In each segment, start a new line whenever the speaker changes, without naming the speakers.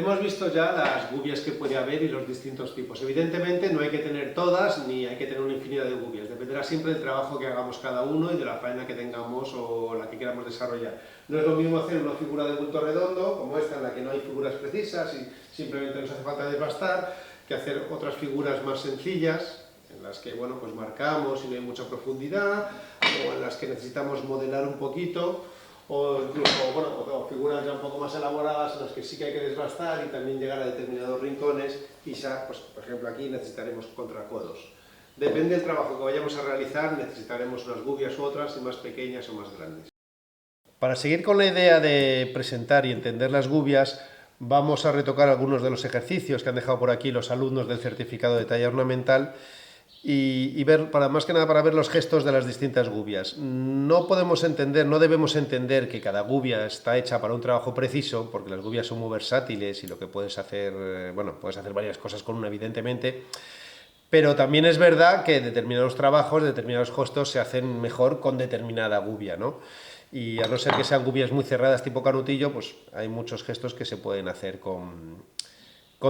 hemos visto ya las gubias que puede haber y los distintos tipos. Evidentemente no hay que tener todas ni hay que tener una infinidad de gubias. Dependerá siempre del trabajo que hagamos cada uno y de la faena que tengamos o la que queramos desarrollar. No es lo mismo hacer una figura de bulto redondo, como esta en la que no hay figuras precisas y simplemente nos hace falta desbastar, que hacer otras figuras más sencillas, en las que bueno, pues marcamos y no hay mucha profundidad, o en las que necesitamos modelar un poquito, o incluso o figuras ya un poco más elaboradas en las que sí que hay que desbastar y también llegar a determinados rincones, y ya, pues, por ejemplo, aquí necesitaremos contracodos. Depende del trabajo que vayamos a realizar, necesitaremos unas gubias u otras, y más pequeñas o más grandes. Para seguir con la idea de presentar y entender las gubias, vamos a retocar algunos de los ejercicios que han dejado por aquí los alumnos del certificado de talla ornamental y ver, más que nada para ver los gestos de las distintas gubias. No podemos entender, no debemos entender que cada gubia está hecha para un trabajo preciso, porque las gubias son muy versátiles y lo que puedes hacer, bueno, puedes hacer varias cosas con una, evidentemente, pero también es verdad que determinados trabajos, determinados gestos se hacen mejor con determinada gubia, ¿no? Y a no ser que sean gubias muy cerradas tipo canutillo, pues hay muchos gestos que se pueden hacer con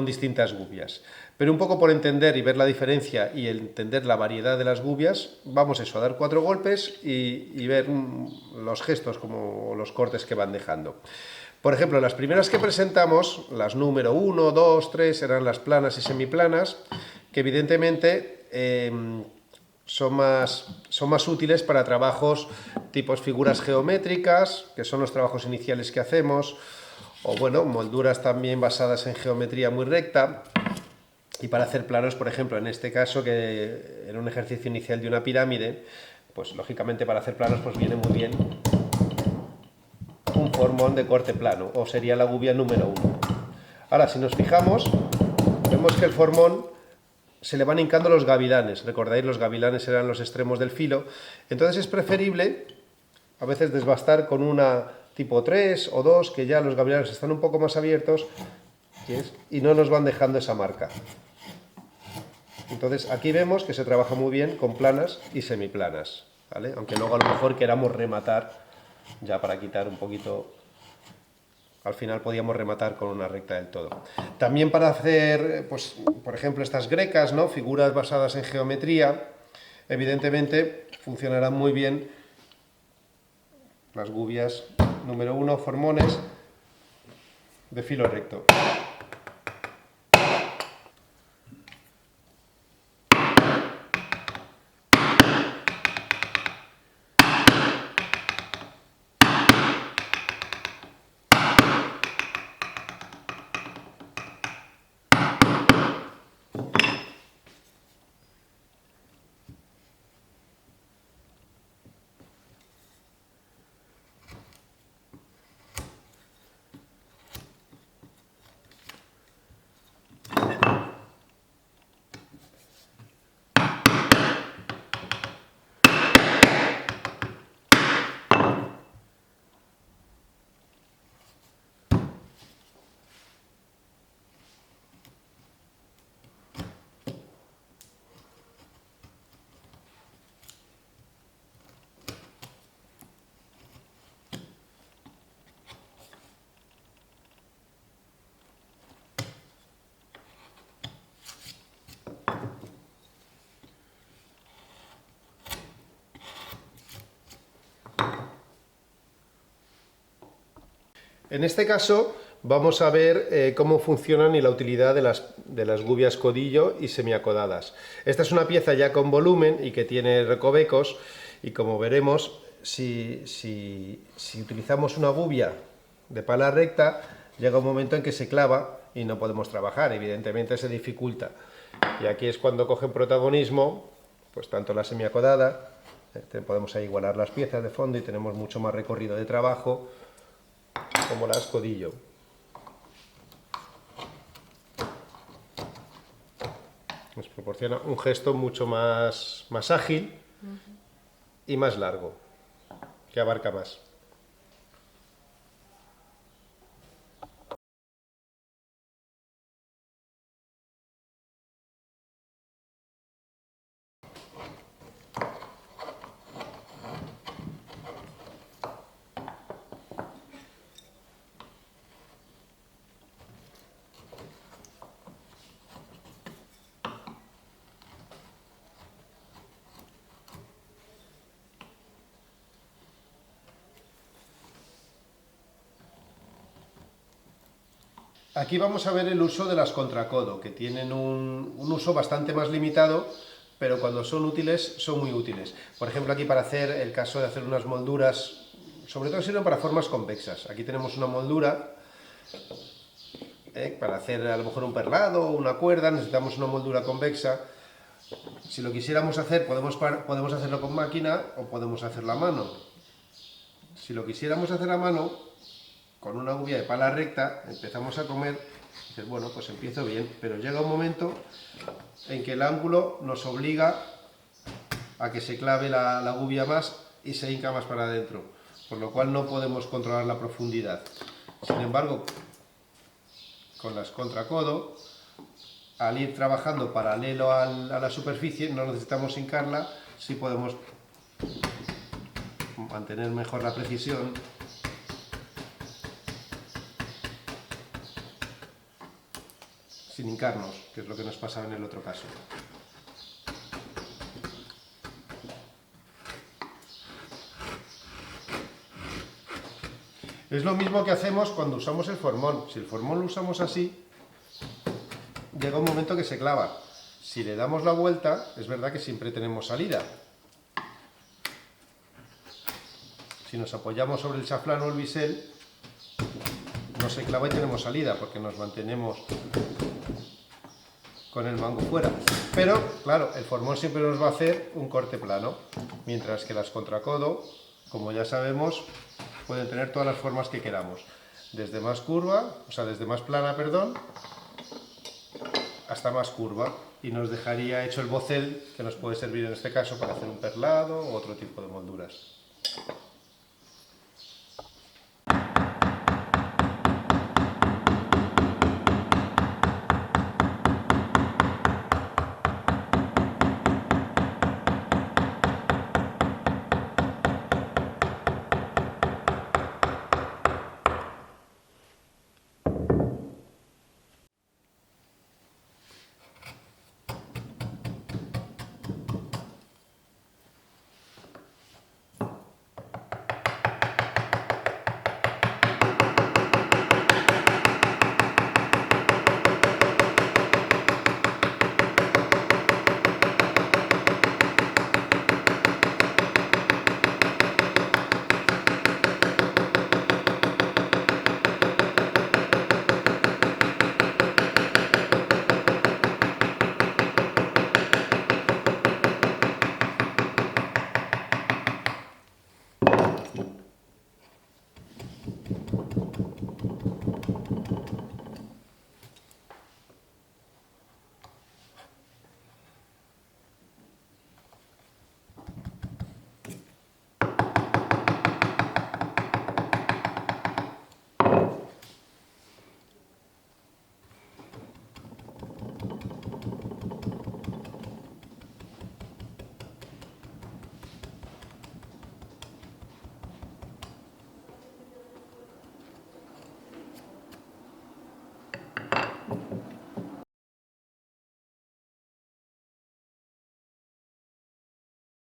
distintas gubias. Pero un poco por entender y ver la diferencia y entender la variedad de las gubias, vamos a dar 4 golpes y ver los gestos como los cortes que van dejando. Por ejemplo, las primeras que presentamos, las número 1, 2, 3, eran las planas y semiplanas, que evidentemente son más útiles para trabajos tipos figuras geométricas, que son los trabajos iniciales que hacemos, o bueno, molduras también basadas en geometría muy recta, y para hacer planos, por ejemplo, en este caso, que era un ejercicio inicial de una pirámide, pues lógicamente para hacer planos pues viene muy bien un formón de corte plano, o sería la gubia número 1. Ahora, si nos fijamos, vemos que el formón se le van hincando los gavilanes. Recordáis, los gavilanes eran los extremos del filo. Entonces es preferible a veces desbastar con una tipo 3 o 2, que ya los gavilanes están un poco más abiertos y no nos van dejando esa marca. Entonces aquí vemos que se trabaja muy bien con planas y semiplanas, ¿vale? Aunque luego a lo mejor queramos rematar, ya para quitar un poquito, al final podíamos rematar con una recta del todo. También para hacer, pues, por ejemplo, estas grecas, ¿no? Figuras basadas en geometría, evidentemente funcionarán muy bien las gubias número 1, formones de filo recto. En este caso vamos a ver cómo funcionan y la utilidad de las gubias codillo y semiacodadas. Esta es una pieza ya con volumen y que tiene recovecos, y como veremos, si utilizamos una gubia de pala recta, llega un momento en que se clava y no podemos trabajar, evidentemente se dificulta. Y aquí es cuando cogen protagonismo, pues tanto la semiacodada, podemos ahí igualar las piezas de fondo y tenemos mucho más recorrido de trabajo, como la codillo. Nos proporciona un gesto mucho más ágil y más largo, que abarca más. Aquí vamos a ver el uso de las contracodo, que tienen un uso bastante más limitado, pero cuando son útiles, son muy útiles. Por ejemplo, aquí para hacer el caso de hacer unas molduras, sobre todo sirven para formas convexas. Aquí tenemos una moldura, para hacer a lo mejor un perlado o una cuerda, necesitamos una moldura convexa. Si lo quisiéramos hacer, podemos hacerlo con máquina o podemos hacerlo a mano. Si lo quisiéramos hacer a mano, con una gubia de pala recta, empezamos a comer, y dices, bueno, pues empiezo bien, pero llega un momento en que el ángulo nos obliga a que se clave la gubia más y se hinca más para adentro, por lo cual no podemos controlar la profundidad. Sin embargo, con las contracodo, al ir trabajando paralelo a la superficie, no necesitamos hincarla, sí podemos mantener mejor la precisión. Sin hincarnos, que es lo que nos pasaba en el otro caso. Es lo mismo que hacemos cuando usamos el formón. Si el formón lo usamos así, llega un momento que se clava. Si le damos la vuelta, es verdad que siempre tenemos salida. Si nos apoyamos sobre el chaflán o el bisel, no se clava y tenemos salida, porque nos mantenemos con el mango fuera. Pero, claro, el formón siempre nos va a hacer un corte plano, mientras que las contracodo, como ya sabemos, pueden tener todas las formas que queramos. Desde más curva, o sea, desde más plana, perdón, hasta más curva. Y nos dejaría hecho el bocel, que nos puede servir en este caso para hacer un perlado u otro tipo de molduras.